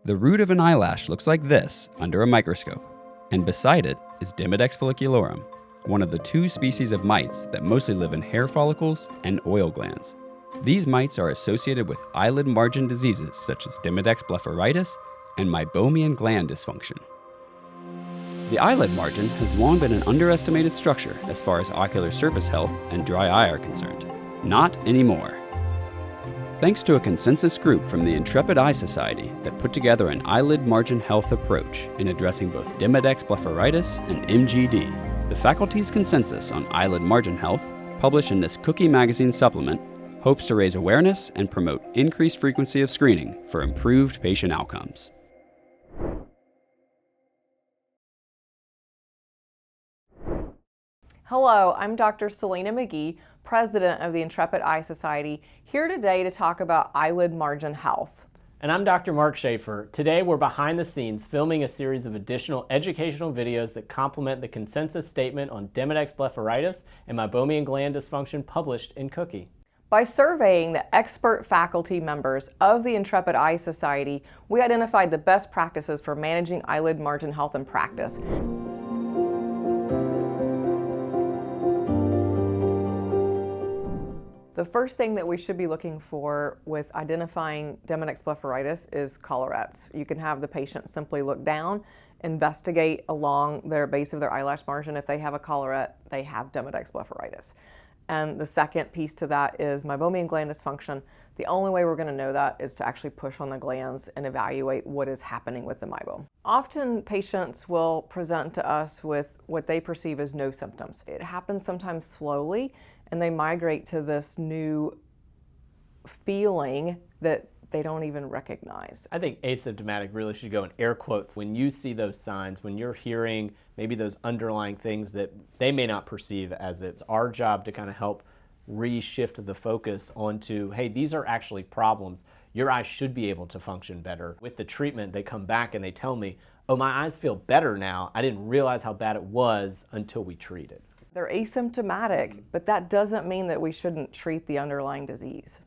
The root of an eyelash looks like this under a microscope, and beside it is Demodex follicularum, one of the 2 species of mites that mostly live in hair follicles and oil glands. These mites are associated with eyelid margin diseases such as Demodex blepharitis and Meibomian Gland Dysfunction. The eyelid margin has long been an underestimated structure as far as ocular surface health and dry eye are concerned. Not anymore. Thanks to a consensus group from the Intrepid Eye Society that put together an eyelid margin health approach in addressing both Demodex blepharitis and MGD, the faculty's consensus on eyelid margin health, published in this Cookie Magazine supplement, hopes to raise awareness and promote increased frequency of screening for improved patient outcomes. Hello, I'm Dr. Selina McGee, President of the Intrepid Eye Society, here today to talk about eyelid margin health. And I'm Dr. Mark Schaeffer. Today we're behind the scenes filming a series of additional educational videos that complement the consensus statement on Demodex blepharitis and Meibomian Gland Dysfunction published in Cookie. By surveying the expert faculty members of the Intrepid Eye Society, we identified the best practices for managing eyelid margin health in practice. The first thing that we should be looking for with identifying Demodex blepharitis is collarettes. You can have the patient simply look down, investigate along their base of their eyelash margin. If they have a collarette, they have Demodex blepharitis. And the second piece to that is Meibomian gland dysfunction. The only way we're going to know that is to actually push on the glands and evaluate what is happening with the meibom. Often patients will present to us with what they perceive as no symptoms. It happens sometimes slowly, and they migrate to this new feeling that they don't even recognize. I think asymptomatic really should go in air quotes. When you see those signs, when you're hearing maybe those underlying things that they may not perceive as it's our job to kind of help reshift the focus onto, hey, these are actually problems. Your eyes should be able to function better. With the treatment, they come back and they tell me, oh, my eyes feel better now. I didn't realize how bad it was until we treated. They're asymptomatic, but that doesn't mean that we shouldn't treat the underlying disease.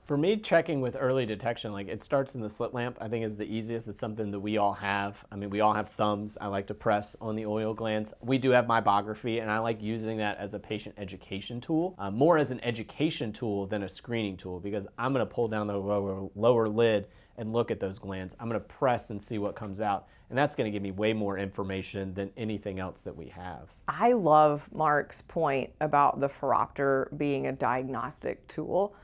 For me, checking with early detection, like it starts in the slit lamp, I think is the easiest. It's something that we all have. I mean, we all have thumbs. I like to press on the oil glands. We do have meibography, and I like using that as a patient education tool, more as an education tool than a screening tool, because I'm gonna pull down the lower lid and look at those glands. I'm gonna press and see what comes out. And that's gonna give me way more information than anything else that we have. I love Mark's point about the phoropter being a diagnostic tool.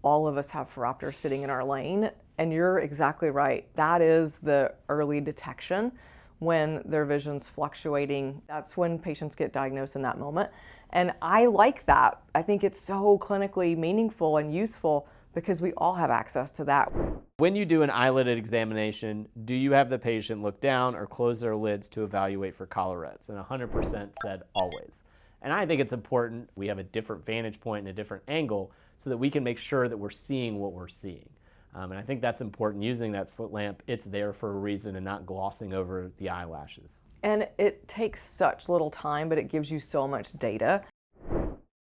All of us have phoropters sitting in our lane, and you're exactly right. That is the early detection when their vision's fluctuating. That's when patients get diagnosed in that moment. And I like that. I think it's so clinically meaningful and useful because we all have access to that. When you do an eyelid examination, do you have the patient look down or close their lids to evaluate for collarettes? And 100% said always. And I think it's important we have a different vantage point and a different angle so that we can make sure that we're seeing what we're seeing. And I think that's important using that slit lamp. It's there for a reason and not glossing over the eyelashes. And it takes such little time, but it gives you so much data.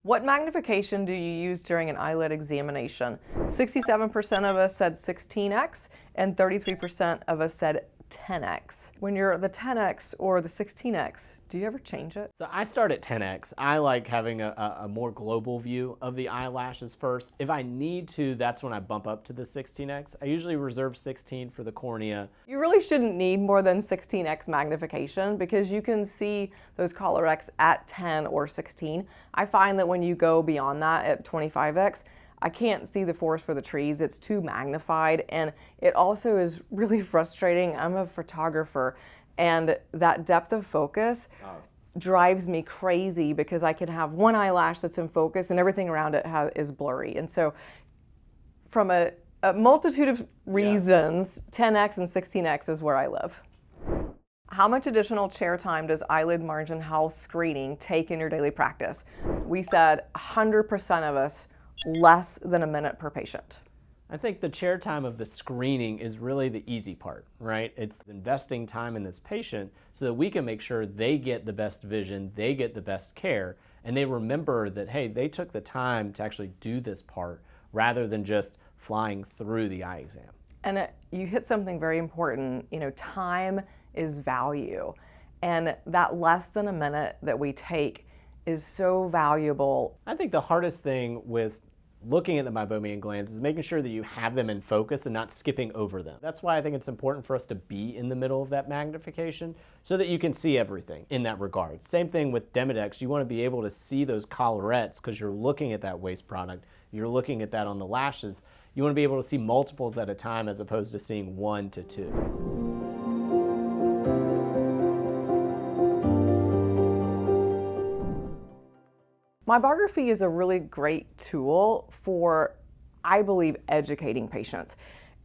What magnification do you use during an eyelid examination? 67% of us said 16x and 33% of us said 10x. When you're the 10x or the 16x, do you ever change it? So I start at 10x. I like having a more global view of the eyelashes first. If I need to, that's when I bump up to the 16x. I usually reserve 16 for the cornea. You really shouldn't need more than 16x magnification because you can see those collarettes at 10 or 16. I find that when you go beyond that at 25x, I can't see the forest for the trees. It's too magnified, and it also is really frustrating. I'm a photographer, and that depth of focus drives me crazy because I can have one eyelash that's in focus and everything around it is blurry. And so from a multitude of reasons, 10x and 16x is where I live. How much additional chair time does eyelid margin health screening take in your daily practice? We said 100% of us less than a minute per patient. I think the chair time of the screening is really the easy part, right? It's investing time in this patient so that we can make sure they get the best vision, they get the best care, and they remember that, hey, they took the time to actually do this part rather than just flying through the eye exam. And you hit something very important. You know, time is value. And that less than a minute that we take is so valuable. I think the hardest thing with looking at the meibomian glands is making sure that you have them in focus and not skipping over them. That's why I think it's important for us to be in the middle of that magnification so that you can see everything in that regard. Same thing with Demodex. You want to be able to see those collarettes because you're looking at that waste product. You're looking at that on the lashes. You want to be able to see multiples at a time as opposed to seeing 1 to 2. Meibography is a really great tool for, I believe, educating patients.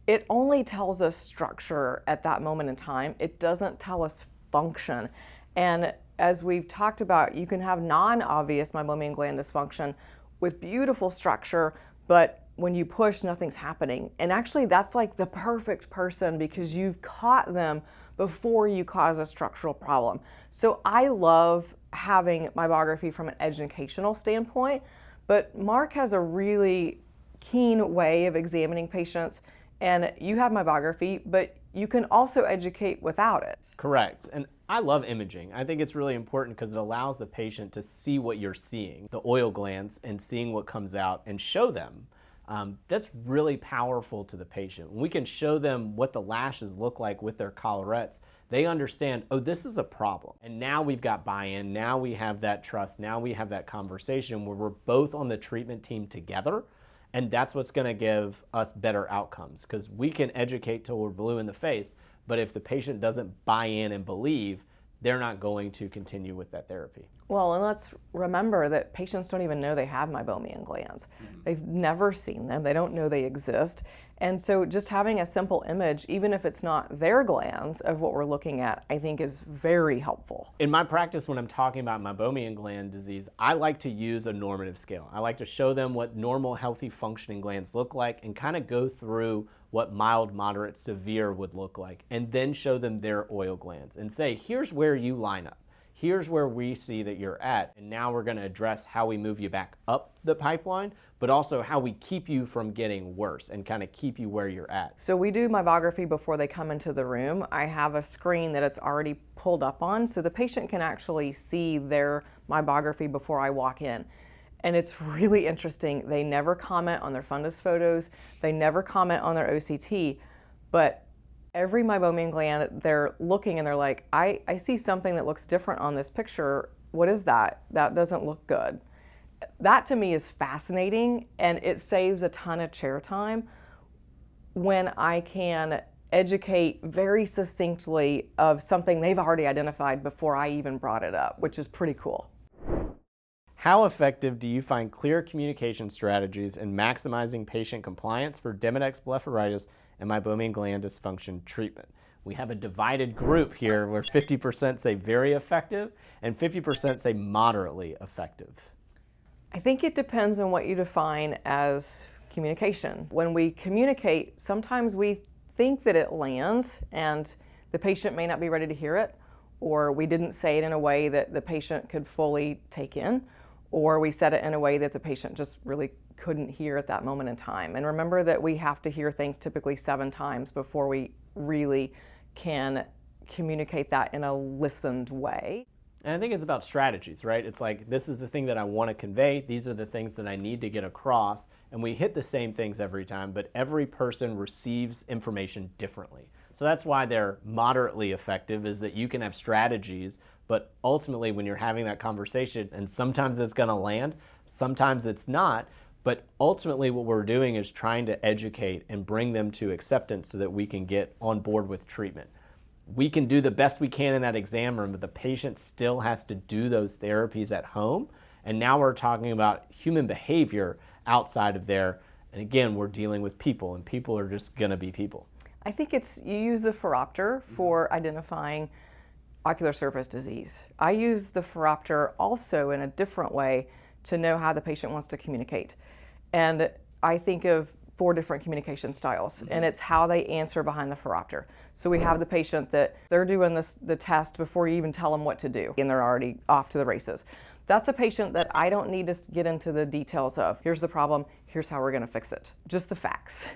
It only tells us structure at that moment in time. It doesn't tell us function. And as we've talked about, you can have non-obvious meibomian gland dysfunction with beautiful structure, but when you push, nothing's happening. And actually, that's like the perfect person because you've caught them before you cause a structural problem. So I love having meibography from an educational standpoint, but Mark has a really keen way of examining patients, and you have meibography, but you can also educate without it. Correct. And I love imaging. I think it's really important because it allows the patient to see what you're seeing, the oil glands, and seeing what comes out and show them. That's really powerful to the patient. When we can show them what the lashes look like with their collarettes, they understand, oh, this is a problem. And now we've got buy-in, now we have that trust, now we have that conversation where we're both on the treatment team together, and that's what's gonna give us better outcomes, because we can educate till we're blue in the face, but if the patient doesn't buy in and believe, they're not going to continue with that therapy. Well, and let's remember that patients don't even know they have meibomian glands. They've never seen them. They don't know they exist. And so just having a simple image, even if it's not their glands of what we're looking at, I think is very helpful. In my practice, when I'm talking about meibomian gland disease, I like to use a normative scale. I like to show them what normal, healthy, functioning glands look like and kind of go through what mild, moderate, severe would look like, and then show them their oil glands and say, here's where you line up. Here's where we see that you're at, and now we're gonna address how we move you back up the pipeline, but also how we keep you from getting worse and kind of keep you where you're at. So we do meibography before they come into the room. I have a screen that it's already pulled up on, so the patient can actually see their meibography before I walk in. And it's really interesting. They never comment on their fundus photos. They never comment on their OCT, but every meibomian gland, they're looking and they're like, I see something that looks different on this picture. What is that? That doesn't look good. That to me is fascinating, and it saves a ton of chair time when I can educate very succinctly of something they've already identified before I even brought it up, which is pretty cool. How effective do you find clear communication strategies in maximizing patient compliance for Demodex blepharitis and meibomian gland dysfunction treatment? We have a divided group here where 50% say very effective and 50% say moderately effective. I think it depends on what you define as communication. When we communicate, sometimes we think that it lands and the patient may not be ready to hear it, or we didn't say it in a way that the patient could fully take in, or we said it in a way that the patient just really couldn't hear at that moment in time. And remember that we have to hear things typically 7 times before we really can communicate that in a listened way. And I think it's about strategies, right? It's like, this is the thing that I want to convey. These are the things that I need to get across. And we hit the same things every time, but every person receives information differently. So that's why they're moderately effective, is that you can have strategies, but ultimately when you're having that conversation, and sometimes it's going to land, sometimes it's not, but ultimately what we're doing is trying to educate and bring them to acceptance so that we can get on board with treatment. We can do the best we can in that exam room, but the patient still has to do those therapies at home. And now we're talking about human behavior outside of there. And again, we're dealing with people, and people are just going to be people. I think you use the phoropter for identifying ocular surface disease. I use the phoropter also in a different way to know how the patient wants to communicate. And I think of 4 different communication styles, and it's how they answer behind the phoropter. So we have the patient that they're doing the test before you even tell them what to do, and they're already off to the races. That's a patient that I don't need to get into the details of. Here's the problem, here's how we're gonna fix it. Just the facts.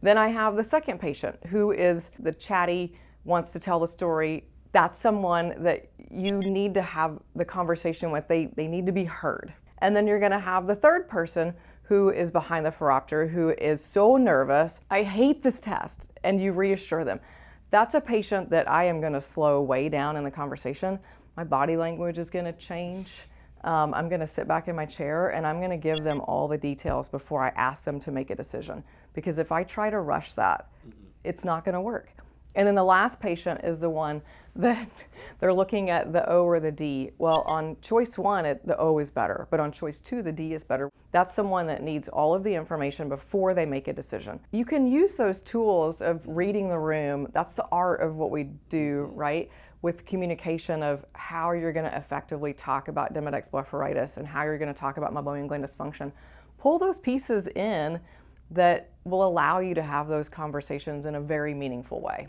Then I have the second patient who is the chatty, wants to tell the story. That's someone that you need to have the conversation with. They need to be heard. And then you're gonna have the third person who is behind the phoropter, who is so nervous, I hate this test, and you reassure them. That's a patient that I am gonna slow way down in the conversation. My body language is gonna change. I'm gonna sit back in my chair and I'm gonna give them all the details before I ask them to make a decision. Because if I try to rush that, it's not gonna work. And then the last patient is the one that they're looking at the O or the D. Well, on choice 1, the O is better, but on choice 2, the D is better. That's someone that needs all of the information before they make a decision. You can use those tools of reading the room. That's the art of what we do, right? With communication of how you're gonna effectively talk about Demodex blepharitis and how you're gonna talk about Meibomian Gland Dysfunction. Pull those pieces in that will allow you to have those conversations in a very meaningful way.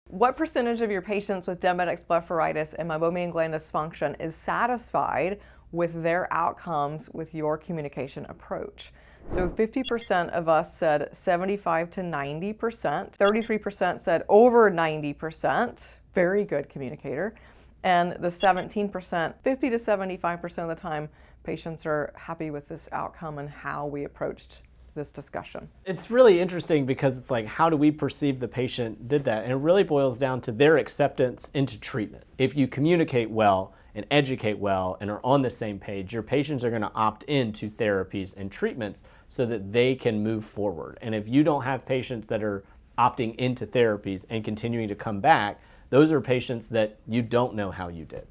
What percentage of your patients with Demodex blepharitis and Meibomian Gland Dysfunction is satisfied with their outcomes with your communication approach? So 50% of us said 75 to 90%, 33% said over 90%, very good communicator, and the 17%, 50 to 75% of the time, patients are happy with this outcome and how we approached this discussion. It's really interesting because it's like, how do we perceive the patient did that? And it really boils down to their acceptance into treatment. If you communicate well and educate well and are on the same page, your patients are gonna opt into therapies and treatments so that they can move forward. And if you don't have patients that are opting into therapies and continuing to come back, those are patients that you don't know how you did.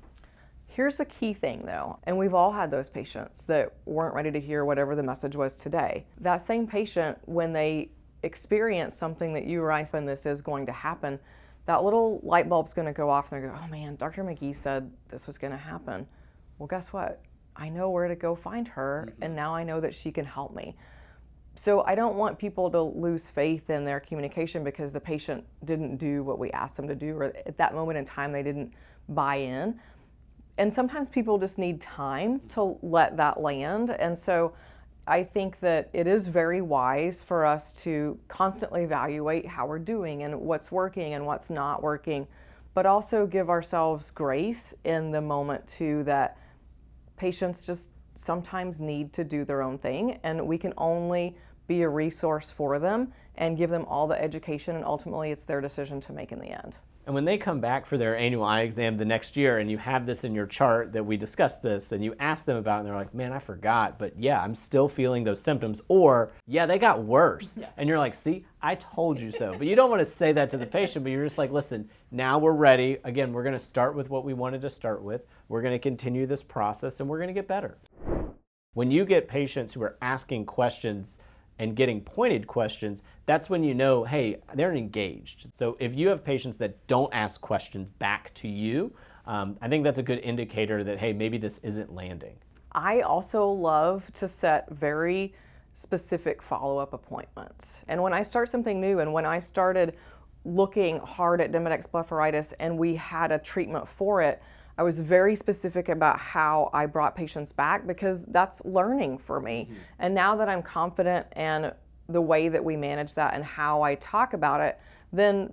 Here's the key thing though, and we've all had those patients that weren't ready to hear whatever the message was today. That same patient, when they experience something that you or I said this is going to happen, that little light bulb's gonna go off and they go, oh man, Dr. McGee said this was gonna happen. Well, guess what? I know where to go find her, and now I know that she can help me. So I don't want people to lose faith in their communication because the patient didn't do what we asked them to do, or at that moment in time they didn't buy in. And sometimes people just need time to let that land. And so I think that it is very wise for us to constantly evaluate how we're doing and what's working and what's not working, but also give ourselves grace in the moment too, that patients just sometimes need to do their own thing, and we can only be a resource for them and give them all the education, and ultimately it's their decision to make in the end. And when they come back for their annual eye exam the next year and you have this in your chart that we discussed this and you ask them about it and they're like, man, I forgot, but yeah, I'm still feeling those symptoms, or yeah, they got worse. Yeah. And you're like, see, I told you so. But you don't want to say that to the patient, but you're just like, listen, now we're ready. Again, we're going to start with what we wanted to start with. We're going to continue this process and we're going to get better. When you get patients who are asking questions and getting pointed questions, that's when you know, hey, they're engaged. So if you have patients that don't ask questions back to you, I think that's a good indicator that, hey, maybe this isn't landing. I also love to set very specific follow-up appointments. And when I start something new, and when I started looking hard at Demodex blepharitis and we had a treatment for it, I was very specific about how I brought patients back, because that's learning for me. Mm-hmm. And now that I'm confident in the way that we manage that and how I talk about it, then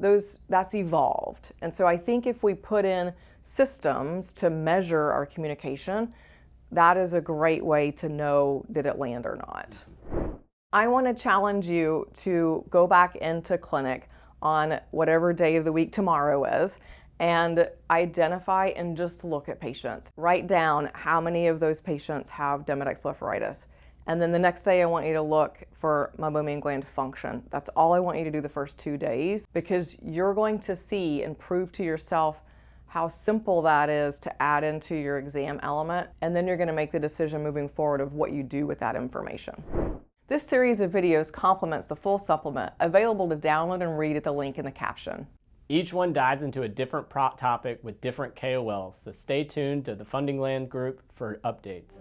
that's evolved. And so I think if we put in systems to measure our communication, that is a great way to know, did it land or not. I want to challenge you to go back into clinic on whatever day of the week tomorrow is, and identify and just look at patients. Write down how many of those patients have Demodex blepharitis. And then the next day I want you to look for Meibomian gland function. That's all I want you to do the first 2 days, because you're going to see and prove to yourself how simple that is to add into your exam element. And then you're going to make the decision moving forward of what you do with that information. This series of videos complements the full supplement, available to download and read at the link in the caption. Each one dives into a different topic with different KOLs, so stay tuned to the Fundingsland Group for updates.